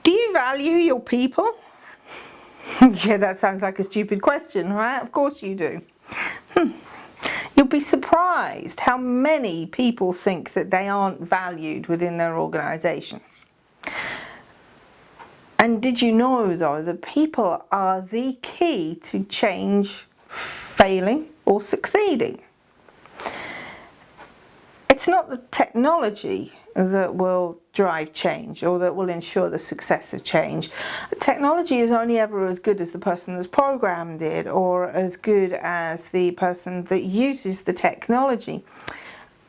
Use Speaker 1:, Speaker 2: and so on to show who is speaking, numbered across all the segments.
Speaker 1: Do you value your people? Yeah, that sounds like a stupid question, right? Of course you do. You'll be surprised how many people think that they aren't valued within their organisation. And did you know, though, that people are the key to change failing or succeeding? It's not the technology that will drive change or that will ensure the success of change. Technology is only ever as good as the person that's programmed it, or as good as the person that uses the technology.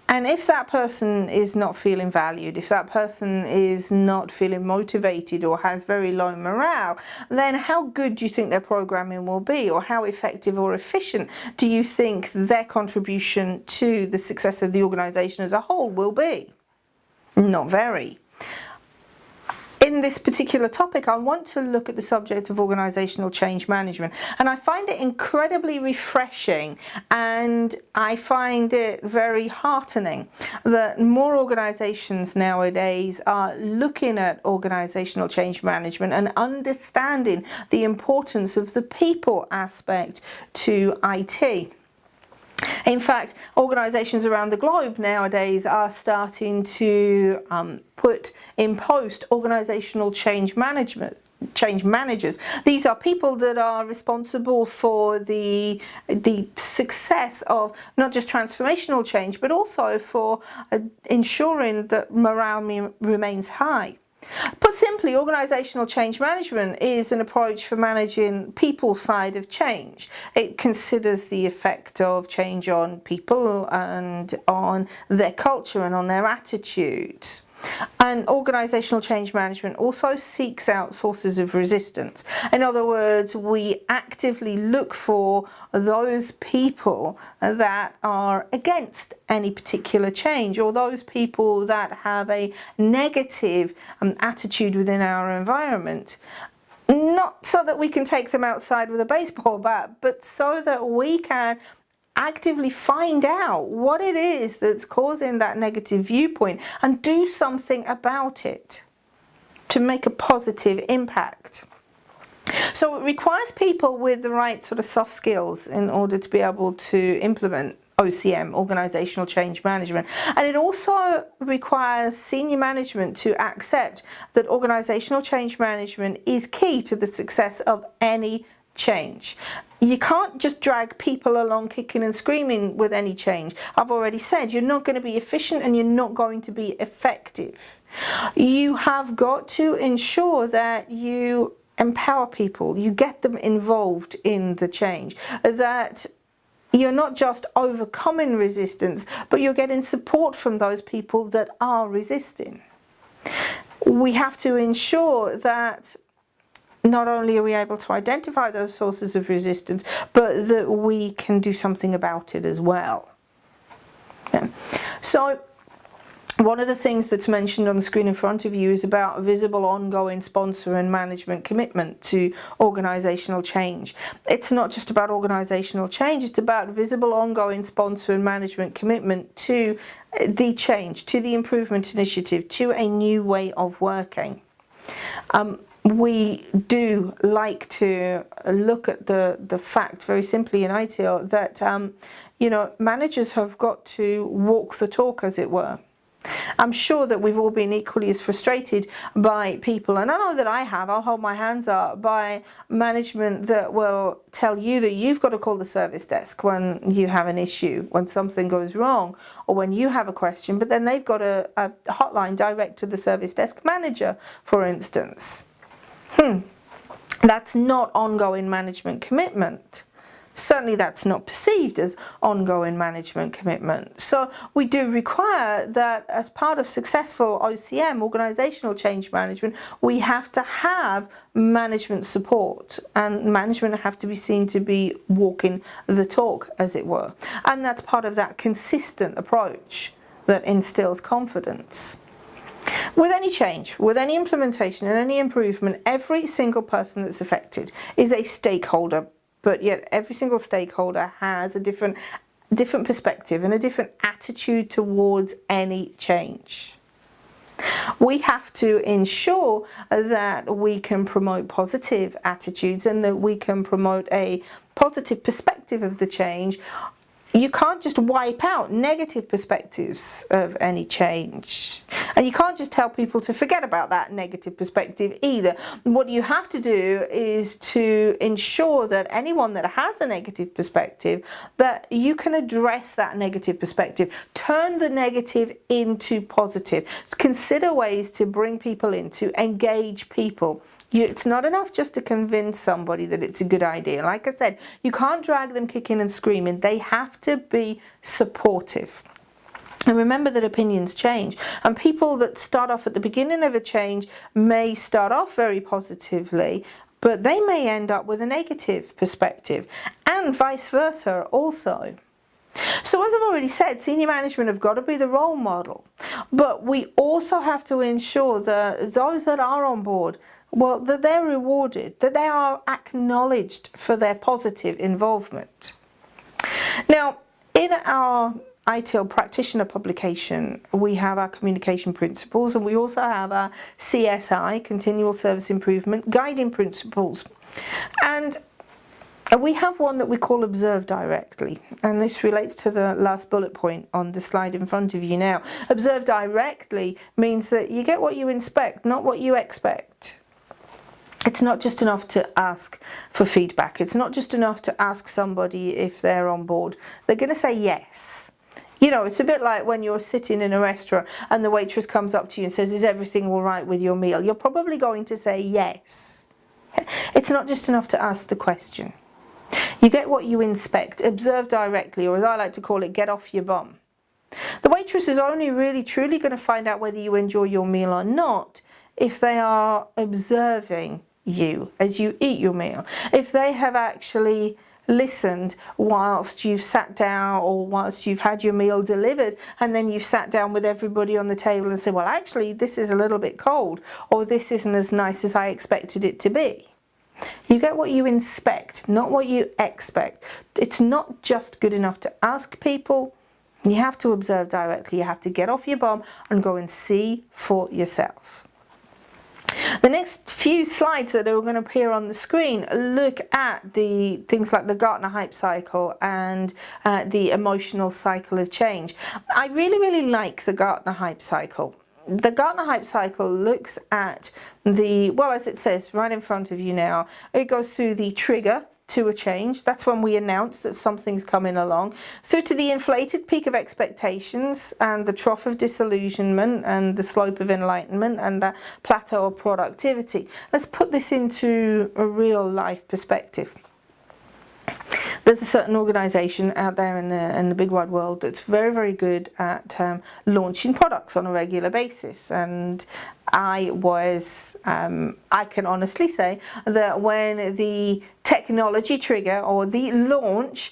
Speaker 1: And if that person is not feeling valued, if that person is not feeling motivated or has very low morale, then how good do you think their programming will be, or how effective or efficient do you think their contribution to the success of the organisation as a whole will be? Not very. In this particular topic, I want to look at the subject of organisational change management, and I find it incredibly refreshing, and I find it very heartening that more organisations nowadays are looking at organisational change management and understanding the importance of the people aspect to IT. In fact, organisations around the globe nowadays are starting to put in post organisational change managers. These are people that are responsible for the success of not just transformational change, but also for ensuring that morale remains high. Put simply, organisational change management is an approach for managing people's side of change. It considers the effect of change on people and on their culture and on their attitudes. And organisational change management also seeks out sources of resistance. In other words, we actively look for those people that are against any particular change, or those people that have a negative attitude within our environment. Not so that we can take them outside with a baseball bat, but so that we can actively find out what it is that's causing that negative viewpoint and do something about it to make a positive impact. So it requires people with the right sort of soft skills in order to be able to implement OCM, Organisational Change Management. And it also requires senior management to accept that organisational change management is key to the success of any change. You can't just drag people along kicking and screaming with any change. I've already said you're not going to be efficient and you're not going to be effective. You have got to ensure that you empower people, you get them involved in the change, that you're not just overcoming resistance, but you're getting support from those people that are resisting. We have to ensure that not only are we able to identify those sources of resistance, but that we can do something about it as well. Okay. So one of the things that's mentioned on the screen in front of you is about visible, ongoing sponsor and management commitment to organisational change. It's not just about organisational change, it's about visible, ongoing sponsor and management commitment to the change, to the improvement initiative, to a new way of working. We do like to look at the fact very simply in ITIL that managers have got to walk the talk, as it were. I'm sure that we've all been equally as frustrated by people, and I know that I have, I'll hold my hands up, by management that will tell you that you've got to call the service desk when you have an issue, when something goes wrong, or when you have a question, but then they've got a hotline direct to the service desk manager, for instance. That's not ongoing management commitment. Certainly that's not perceived as ongoing management commitment. So we do require that as part of successful OCM, organisational change management, we have to have management support, and management have to be seen to be walking the talk, as it were. And that's part of that consistent approach that instills confidence. With any change, with any implementation and any improvement, every single person that's affected is a stakeholder, but yet every single stakeholder has a different perspective and a different attitude towards any change. We have to ensure that we can promote positive attitudes and that we can promote a positive perspective of the change. You can't just wipe out negative perspectives of any change. And you can't just tell people to forget about that negative perspective either. What you have to do is to ensure that anyone that has a negative perspective, that you can address that negative perspective. Turn the negative into positive. Consider ways to bring people in, to engage people. It's not enough just to convince somebody that it's a good idea. Like I said, you can't drag them kicking and screaming. They have to be supportive. And remember that opinions change. And people that start off at the beginning of a change may start off very positively, but they may end up with a negative perspective, and vice versa also. So as I've already said, senior management have got to be the role model. But we also have to ensure that those that are on board, well, that they're rewarded, that they are acknowledged for their positive involvement. Now, in our ITIL Practitioner publication, we have our communication principles, and we also have our CSI, Continual Service Improvement, guiding principles. And we have one that we call Observe Directly, and this relates to the last bullet point on the slide in front of you now. Observe Directly means that you get what you inspect, not what you expect. It's not just enough to ask for feedback. It's not just enough to ask somebody if they're on board. They're going to say yes. You know, it's a bit like when you're sitting in a restaurant and the waitress comes up to you and says, "Is everything all right with your meal?" You're probably going to say yes. It's not just enough to ask the question. You get what you inspect. Observe directly, or as I like to call it, get off your bum. The waitress is only really truly going to find out whether you enjoy your meal or not if they are observing you as you eat your meal. If they have actually listened whilst you've sat down, or whilst you've had your meal delivered, and then you've sat down with everybody on the table and said, "Well, actually this is a little bit cold," or "This isn't as nice as I expected it to be." You get what you inspect, not what you expect. It's not just good enough to ask people. You have to observe directly. You have to get off your bum and go and see for yourself. The next few slides that are going to appear on the screen look at the things like the Gartner Hype Cycle and the emotional cycle of change. I really like the Gartner Hype Cycle. The Gartner Hype Cycle looks at the, well, as it says right in front of you now, it goes through the trigger to a change. That's when we announce that something's coming along, through to the inflated peak of expectations and the trough of disillusionment and the slope of enlightenment and the plateau of productivity. Let's put this into a real life perspective. There's a certain organisation out there in the big wide world that's very good at launching products on a regular basis, and I can honestly say that when the technology trigger or the launch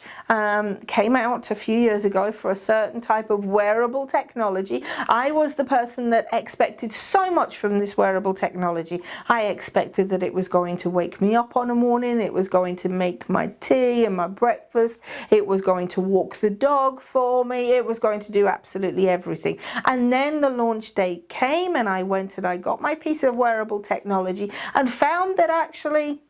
Speaker 1: came out a few years ago for a certain type of wearable technology, I was the person that expected so much from this wearable technology. I expected that it was going to wake me up on a morning, it was going to make my tea and my breakfast, it was going to walk the dog for me, it was going to do absolutely everything. And then the launch date came, and I went and I got my piece of wearable technology and found that actually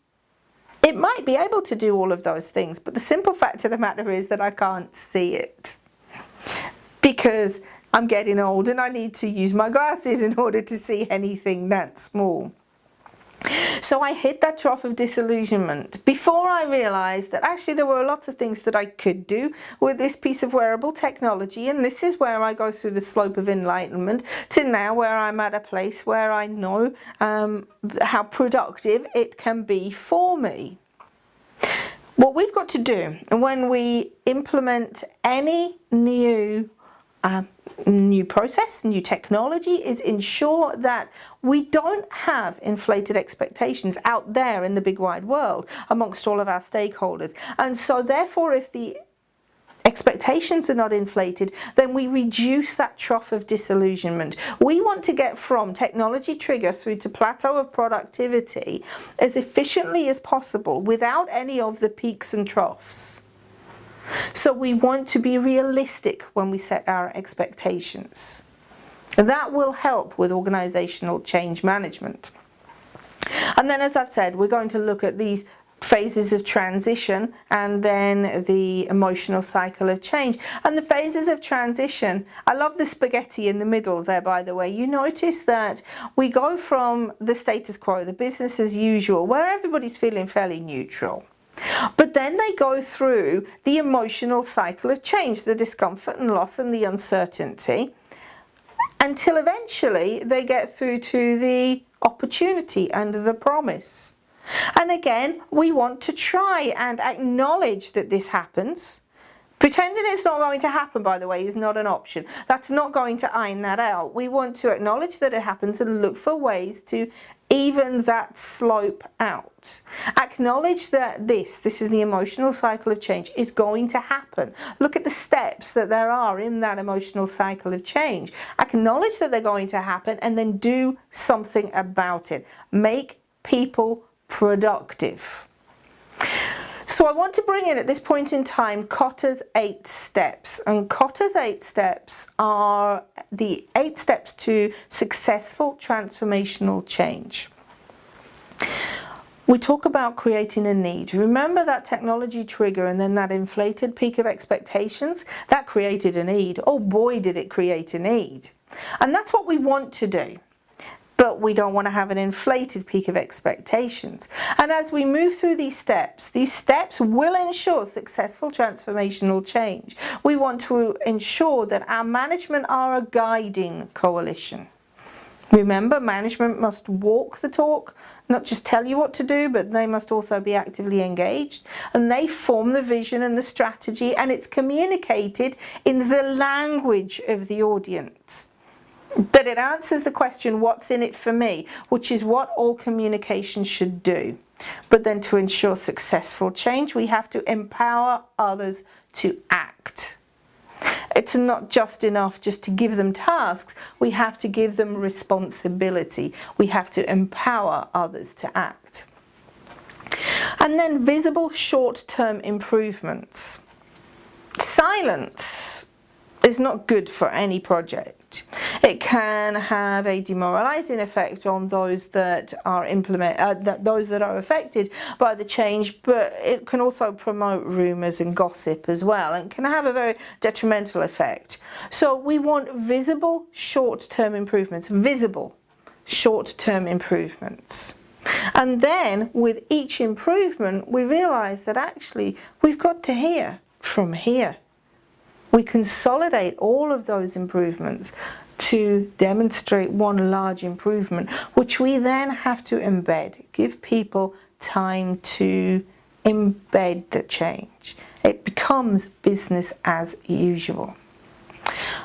Speaker 1: it might be able to do all of those things, but the simple fact of the matter is that I can't see it because I'm getting old and I need to use my glasses in order to see anything that small. So I hit that trough of disillusionment before I realised that actually there were lots of things that I could do with this piece of wearable technology, and this is where I go through the slope of enlightenment to now where I'm at a place where I know how productive it can be for me. What we've got to do when we implement any new process, new technology, is ensure that we don't have inflated expectations out there in the big wide world amongst all of our stakeholders. And so therefore, if the expectations are not inflated, then we reduce that trough of disillusionment. We want to get from technology trigger through to plateau of productivity as efficiently as possible without any of the peaks and troughs. So we want to be realistic when we set our expectations. And that will help with organisational change management. And then, as I've said, we're going to look at these phases of transition and then the emotional cycle of change. And the phases of transition, I love the spaghetti in the middle there, by the way. You notice that we go from the status quo, the business as usual, where everybody's feeling fairly neutral. But then they go through the emotional cycle of change, the discomfort and loss and the uncertainty, until eventually they get through to the opportunity and the promise. And again, we want to try and acknowledge that this happens. Pretending it's not going to happen, by the way, is not an option. That's not going to iron that out. We want to acknowledge that it happens and look for ways to even that slope out. Acknowledge that this is the emotional cycle of change, is going to happen. Look at the steps that there are in that emotional cycle of change. Acknowledge that they're going to happen and then do something about it. Make people productive. So I want to bring in at this point in time Kotter's 8 steps, and Kotter's 8 steps are the 8 steps to successful transformational change. We talk about creating a need. Remember that technology trigger and then that inflated peak of expectations? That created a need. Oh boy, did it create a need. And that's what we want to do. But we don't want to have an inflated peak of expectations. And as we move through these steps will ensure successful transformational change. We want to ensure that our management are a guiding coalition. Remember, management must walk the talk, not just tell you what to do, but they must also be actively engaged. And they form the vision and the strategy, and it's communicated in the language of the audience. That it answers the question, what's in it for me, which is what all communication should do. But then to ensure successful change, we have to empower others to act. It's not just enough just to give them tasks, we have to give them responsibility. We have to empower others to act. And then visible short-term improvements. Silence is not good for any project. It can have a demoralizing effect on those that are those that are affected by the change, but it can also promote rumors and gossip as well, and can have a very detrimental effect. So we want visible short-term improvements, visible short-term improvements. And then with each improvement, we realize that actually we've got to hear from here. We consolidate all of those improvements to demonstrate one large improvement, which we then have to embed, give people time to embed the change. It becomes business as usual.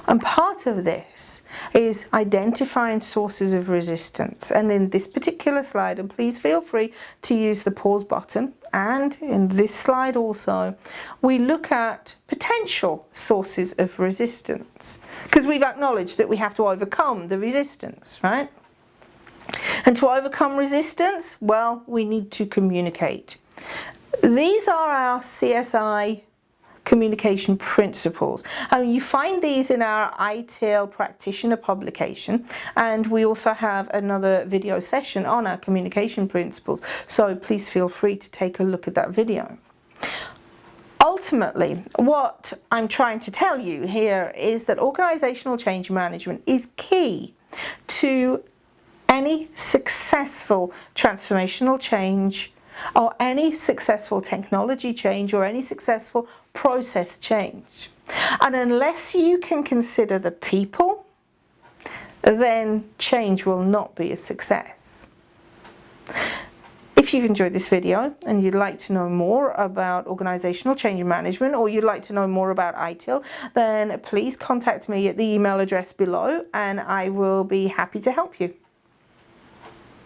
Speaker 1: And part of this is identifying sources of resistance. And in this particular slide, and please feel free to use the pause button, and in this slide also, we look at potential sources of resistance, because we've acknowledged that we have to overcome the resistance, right? And to overcome resistance, well, we need to communicate. These are our CSI communication principles, and you find these in our ITIL Practitioner publication, and we also have another video session on our communication principles, so please feel free to take a look at that video. Ultimately, what I'm trying to tell you here is that organisational change management is key to any successful transformational change, or any successful technology change, or any successful process change. And unless you can consider the people, then change will not be a success. If you've enjoyed this video and you'd like to know more about organisational change management, or you'd like to know more about ITIL, then please contact me at the email address below and I will be happy to help you.